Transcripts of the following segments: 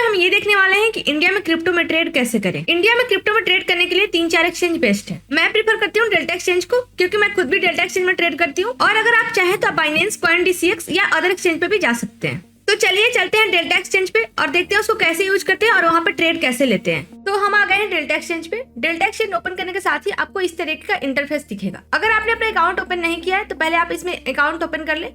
पे हम ये देखने वाले हैं कि इंडिया में क्रिप्टो में ट्रेड कैसे करें। इंडिया में क्रिप्टो में ट्रेड करने के लिए 3-4 एक्सचेंज बेस्ट है। मैं प्रीफर करती हूँ डेल्टा एक्सचेंज को, क्योंकि मैं खुद भी डेल्टा एक्सचेंज में ट्रेड करती हूँ। और अगर आप चाहें तो आप बाइनेंस, CoinDCX या अदर एक्सचेंज पे भी जा सकते हैं। तो चलिए चलते हैं डेल्टा एक्सचेंज पे और देखते हैं उसको कैसे यूज करते हैं और वहाँ पे ट्रेड कैसे लेते हैं। तो हम आ गए हैं डेल्टा एक्सचेंज पे। डेल्टा एक्सचेंज ओपन करने के साथ ही आपको इस तरीके का इंटरफेस दिखेगा। अगर आपने अपना अकाउंट ओपन नहीं किया है तो पहले आप इसमें अकाउंट ओपन कर ले।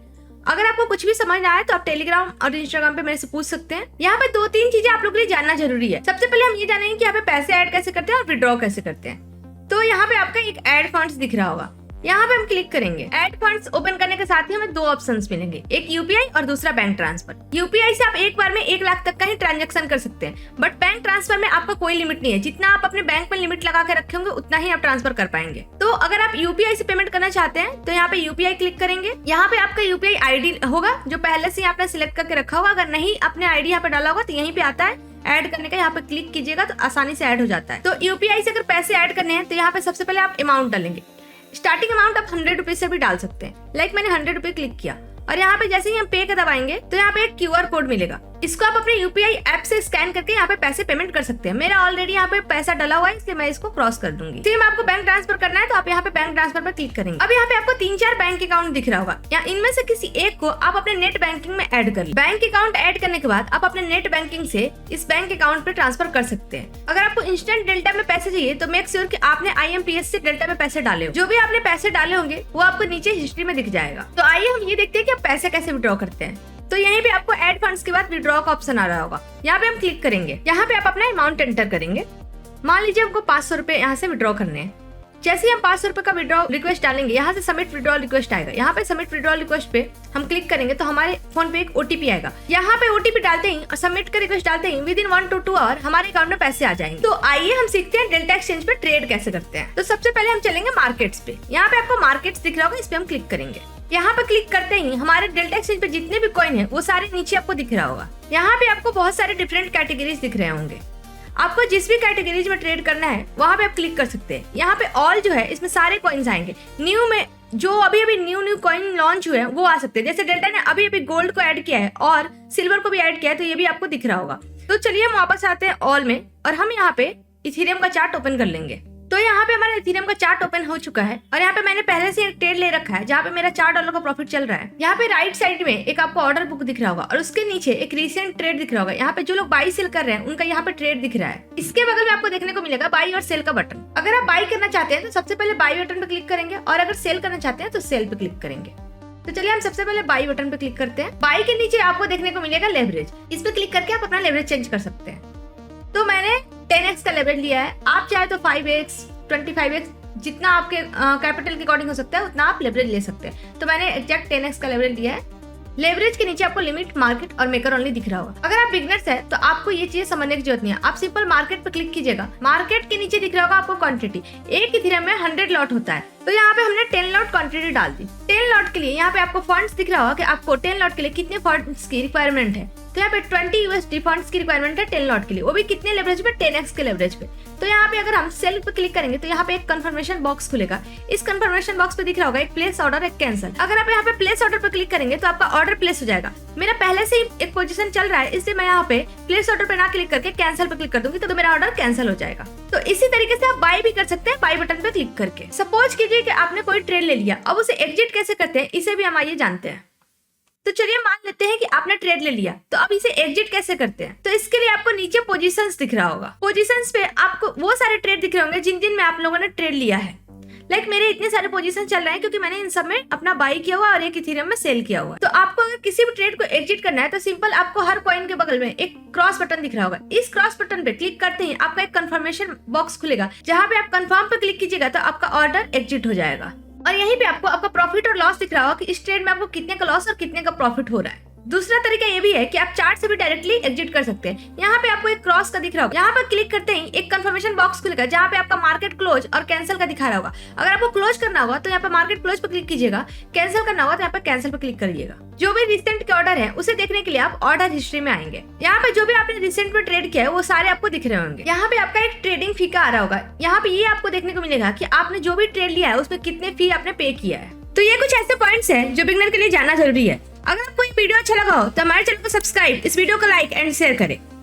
अगर आपको कुछ भी समझ ना आए तो आप टेलीग्राम और इंस्टाग्राम पे मेरे से पूछ सकते हैं। यहाँ पे 2-3 चीजें आप लोगों के लिए जानना जरूरी है। सबसे पहले हम ये जानेंगे कि यहाँ पे पैसे ऐड कैसे करते हैं और विड्रॉ कैसे करते हैं। तो यहाँ पे आपका एक ऐड फंड्स दिख रहा होगा, यहाँ पे हम क्लिक करेंगे। ऐड फंड्स ओपन करने के साथ ही हमें 2 ऑप्शंस मिलेंगे, एक यूपीआई और दूसरा बैंक ट्रांसफर। यूपीआई से आप एक बार में 1 लाख तक का ही ट्रांजैक्शन कर सकते हैं, बट बैंक ट्रांसफर में आपका कोई लिमिट नहीं है। जितना आप अपने बैंक में लिमिट लगा के रखे होंगे उतना ही आप ट्रांसफर कर पाएंगे। तो अगर आप यूपीआई से पेमेंट करना चाहते हैं तो यहाँ पे यूपीआई क्लिक करेंगे। यहाँ पे आपका यूपीआई आईडी होगा जो पहले से आपने सिलेक्ट करके रखा होगा। अगर नहीं अपने आईडी यहाँ पे डाला होगा तो यहीं पे आता है ऐड करने का, यहाँ पे क्लिक कीजिएगा तो आसानी से ऐड हो जाता है। तो यूपीआई से अगर पैसे ऐड करने हैं तो यहाँ पे सबसे पहले आप अमाउंट डालेंगे। स्टार्टिंग अमाउंट आप 100 रुपीज से भी डाल सकते हैं। लाइक मैंने 100 रुपए क्लिक किया और यहाँ पे जैसे ही हम पे का दबाएंगे तो यहाँ पे एक QR कोड मिलेगा। इसको आप अपने यूपीआई ऐप से स्कैन करके यहाँ पे पैसे पेमेंट कर सकते हैं। मेरा ऑलरेडी यहाँ पे पैसा डला हुआ है इसलिए मैं इसको क्रॉस कर दूंगी। फिर आपको बैंक ट्रांसफर करना है तो आप यहाँ पे बैंक ट्रांसफर पर क्लिक करेंगे। अब यहाँ पे आपको 3-4 बैंक अकाउंट दिख रहा होगा, या इनमें से किसी एक को आप अपने नेट बैंकिंग में ऐड कर लें। बैंक अकाउंट ऐड करने के बाद आप अपने नेट बैंकिंग से इस बैंक अकाउंट पे ट्रांसफर कर सकते हैं। अगर आपको इंस्टेंट डेल्टा में पैसे चाहिए तो मेक श्योर कि आपने IMPS से डेल्टा में पैसे डाले हो। जो भी आपने पैसे डाले होंगे वो आपको नीचे हिस्ट्री में दिख जाएगा। तो आइए हम ये देखते हैं कि आप पैसे कैसे विड्रॉ करते हैं। तो यहीं पे आपको ऐड फंड्स के बाद विड्रॉ का ऑप्शन आ रहा होगा, यहाँ पे हम क्लिक करेंगे। यहाँ पे आप अपना अमाउंट एंटर करेंगे। मान लीजिए हमको 500 रुपए यहाँ से विड्रॉ करने हैं। जैसे ही हम 500 रुपए का विड्रॉ रिक्वेस्ट डालेंगे, यहाँ से सबमिट विड्रॉ रिक्वेस्ट आएगा। यहाँ पे सबमिट विड्रॉ रिक्वेस्ट पे हम क्लिक करेंगे तो हमारे फोन पे एक OTP आएगा। यहाँ पे OTP डालते ही और सबमिट का रिक्वेस्ट डालते ही विदिन 1 to 2 आवर हमारे अकाउंट में पैसे आ जाएंगे। तो आइए हम सीखते हैं डेल्टा एक्सचेंज पे ट्रेड कैसे करते हैं। तो सबसे पहले हम चलेंगे मार्केट्स पे। यहाँ पे आपको मार्केट्स दिख रहा होगा, इस पे हम क्लिक करेंगे। यहाँ पे क्लिक करते ही हमारे डेल्टा एक्सचेंज पे जितने भी कॉइन है वो सारे नीचे आपको दिख रहा होगा। यहाँ पे आपको बहुत सारे डिफरेंट कैटेगरीज दिख रहे होंगे। आपको जिस भी कैटेगरीज में ट्रेड करना है वहाँ पे आप क्लिक कर सकते हैं। यहाँ पे ऑल जो है इसमें सारे कॉइन्स आएंगे। न्यू में जो अभी न्यू कॉइन लॉन्च हुए हैं वो आ सकते हैं। जैसे डेल्टा ने अभी गोल्ड को ऐड किया है और सिल्वर को भी ऐड किया है, तो ये भी आपको दिख रहा होगा। तो चलिए हम वापस आते हैं ऑल में और हम यहाँ पे इथेरियम का चार्ट ओपन कर लेंगे। तो यहाँ पे हमारा इथेरियम का चार्ट ओपन हो चुका है और यहाँ पे मैंने पहले से एक ट्रेड ले रखा है जहाँ पे मेरा $4 का प्रॉफिट चल रहा है। यहाँ पे राइट साइड में एक आपको ऑर्डर बुक दिख रहा होगा और उसके नीचे एक रीसेंट ट्रेड दिख रहा होगा। यहाँ पे जो लोग बाई सेल कर रहे हैं उनका यहाँ पे ट्रेड दिख रहा है। इसके बगल में आपको देखने को मिलेगा बाई और सेल का बटन। अगर आप बाई करना चाहते हैं तो सबसे पहले बाई बटन पे क्लिक करेंगे और अगर सेल करना चाहते हैं तो सेल पे क्लिक करेंगे। तो चलिए हम सबसे पहले बाई बटन पे क्लिक करते हैं। बाई के नीचे आपको देखने को मिलेगा लेवरेज, इस पे क्लिक करके आप अपना लेवरेज चेंज कर सकते हैं। तो मैंने 10x का लेवरेज लिया है, आप चाहे तो 5x 25x जितना आपके कैपिटल के अकॉर्डिंग हो सकता है उतना आप लेवरेज ले सकते हैं। तो मैंने एग्जैक्ट 10x का लेवरेज लिया है। लेवरेज के नीचे आपको लिमिट, मार्केट और मेकर ओनली दिख रहा होगा। अगर आप बिगनर्स हैं तो आपको ये चीज समझने की जरूरत नहीं है। आप सिंपल मार्केट पे क्लिक कीजिएगा। मार्केट के नीचे दिख रहा होगा आपको क्वांटिटी। एक इथेरियम में 100 लॉट होता है, तो यहाँ पे हमने 10 लॉट क्वांटिटी डाल दी। 10 लॉट के लिए यहाँ पे आपको फंड्स दिख रहा होगा कि आपको 10 लॉट के लिए कितने फंड्स की रिक्वायरमेंट है। तो यहाँ पे 20 USD फंड्स की रिक्वायरमेंट है 10 लॉट के लिए, वो भी कितने लेवरेज पे, 10x के लेवरेज पे। तो यहाँ पे अगर हम सेल पे क्लिक करेंगे तो यहाँ पे एक कंफर्मेशन बॉक्स खुलेगा। इस कंफर्मेशन बॉक्स पे दिख रहा होगा एक प्लेस ऑर्डर, एक कैंसिल। अगर आप यहाँ पे प्लेस ऑर्डर पे क्लिक करेंगे तो आपका ऑर्डर प्लेस हो जाएगा। मेरा पहले से ही एक पोजीशन चल रहा है इसलिए मैं यहाँ पे प्लेस ऑर्डर पे ना क्लिक करके कैंसिल पे क्लिक कर दूंगी तो मेरा ऑर्डर कैंसिल हो जाएगा। तो इसी तरीके से आप बाय भी कर सकते हैं बाय बटन पे क्लिक करके। सपोज कीजिए कि आपने कोई ट्रेड ले लिया, अब उसे एग्जिट कैसे करते हैं इसे भी हम आइए जानते हैं। तो चलिए मान लेते हैं कि आपने ट्रेड ले लिया, तो अब इसे एग्जिट कैसे करते हैं। तो इसके लिए आपको नीचे पोजीशंस दिख रहा होगा। पोजीशंस पे आपको वो सारे ट्रेड दिख रहे होंगे जिन जिन में आप लोगों ने ट्रेड लिया है। लाइक मेरे इतने सारे पोजीशन चल रहे हैं क्योंकि मैंने इन सब में अपना बाई किया हुआ और एक इथेरियम में सेल किया हुआ। तो आपको अगर किसी भी ट्रेड को एग्जिट करना है तो सिंपल आपको हर कॉइन के बगल में एक क्रॉस बटन दिख रहा होगा। इस क्रॉस बटन पे क्लिक करते ही आपका एक कंफर्मेशन बॉक्स खुलेगा जहाँ पे आप कंफर्म पे क्लिक कीजिएगा तो आपका ऑर्डर एग्जिट हो जाएगा। और यहीं पे आपको आपका प्रॉफिट और लॉस दिख रहा होगा कि इस ट्रेड में आपको कितने का लॉस और कितने का प्रॉफिट हो रहा है। दूसरा तरीका ये भी है कि आप चार्ट से भी डायरेक्टली एग्जिट कर सकते हैं। यहाँ पे आपको एक क्रॉस का दिख रहा होगा, यहाँ पर क्लिक करते ही एक कंफर्मेशन बॉक्स खुलेगा जहाँ पे आपका मार्केट क्लोज और कैंसिल का दिखा रहा होगा। अगर आपको क्लोज करना होगा तो यहाँ पे मार्केट क्लोज पे क्लिक कीजिएगा, कैंसिल करना होगा तो यहाँ पे कैंसिल पे क्लिक करिएगा। जो भी रिसेंट के ऑर्डर है उसे देखने के लिए आप ऑर्डर हिस्ट्री में आएंगे। यहाँ पे जो भी आपने रिसेंट में ट्रेड किया है वो सारे आपको दिख रहे होंगे। यहाँ पे आपका एक ट्रेडिंग फी का आ रहा होगा। यहाँ पे ये आपको देखने को मिलेगा कि आपने जो भी ट्रेड लिया है उसमें कितने फी आपने पे किया है। तो ये कुछ ऐसे पॉइंट्स हैं जो बिगनर के लिए जानना जरूरी है। अगर आपको ये वीडियो अच्छा लगा हो तो हमारे चैनल को सब्सक्राइब, इस वीडियो को लाइक एंड शेयर करें।